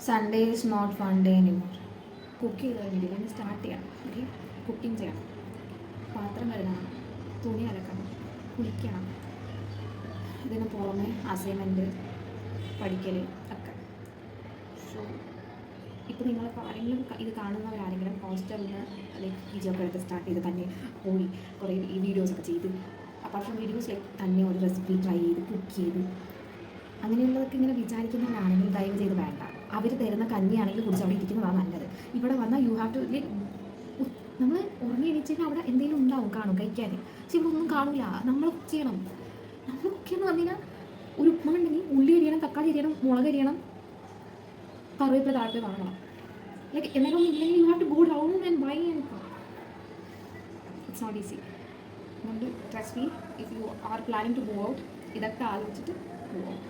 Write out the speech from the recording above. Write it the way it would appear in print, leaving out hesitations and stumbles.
Sunday is not fun day anymore. Cook ചെയ്ത് കഴിഞ്ഞിട്ട് ഒന്ന് സ്റ്റാർട്ട് ചെയ്യണം. ഓക്കെ, കുക്കിംഗ് ചെയ്യണം, പാത്രം കഴുകണം, തുണി അലക്കണം, കുളിക്കണം, ഇതിന് പുറമെ അസൈൻമെൻറ്റ്, പഠിക്കൽ ഒക്കെ. സോ ഇപ്പോൾ നിങ്ങൾ ആരെങ്കിലും ഇത് കാണുന്നവരാരെങ്കിലും ഹോസ്റ്റലിൽ ലൈക്ക് PG ഒക്കെ എടുത്ത് സ്റ്റാർട്ട് ചെയ്ത് തന്നെ പോയി കുറേ ഈ വീഡിയോസൊക്കെ ചെയ്ത്, അപ്പാർട്ട് ഫ്രം വീഡിയോസ് ലൈക്ക് തന്നെ ഒരു റെസിപ്പി ട്രൈ ചെയ്ത് കുക്ക് ചെയ്ത് അങ്ങനെയുള്ളതൊക്കെ ഇങ്ങനെ വിചാരിക്കുന്നവരാണെങ്കിൽ ദയവ് ചെയ്ത് വേണ്ട. അവർ തരുന്ന കഞ്ഞിയാണെങ്കിൽ കുറിച്ച് അവിടെ ഇരിക്കുന്നതാണ് നല്ലത്. ഇവിടെ വന്നാൽ യു ഹാവ് ടു നമ്മൾ ഉറങ്ങി എണീച്ചാൽ അവിടെ എന്തെങ്കിലും ഉണ്ടാവും, കാണും കഴിക്കാൻ. പക്ഷെ ഇവിടെ ഒന്നും കാണില്ല. നമ്മൾ കുക്ക് ചെയ്യണം. നമ്മൾ കുക്ക് ചെയ്യണമെന്ന് പറഞ്ഞാൽ ഒരു ഉപ്പുമ ഉണ്ടെങ്കിൽ ഉള്ളി അരിയണം, തക്കാളി അരിയണം, മുളക് അരിയണം, കറിവേപ്പില താഴെ വാങ്ങണം. ലൈക്ക് എന്തെങ്കിലും ഇല്ലെങ്കിൽ you have to go down and buy and come. It's not easy. അതുകൊണ്ട് trust me, if you are planning to go out ഇതൊക്കെ ആലോചിച്ചിട്ട് ഗോ ഔട്ട്.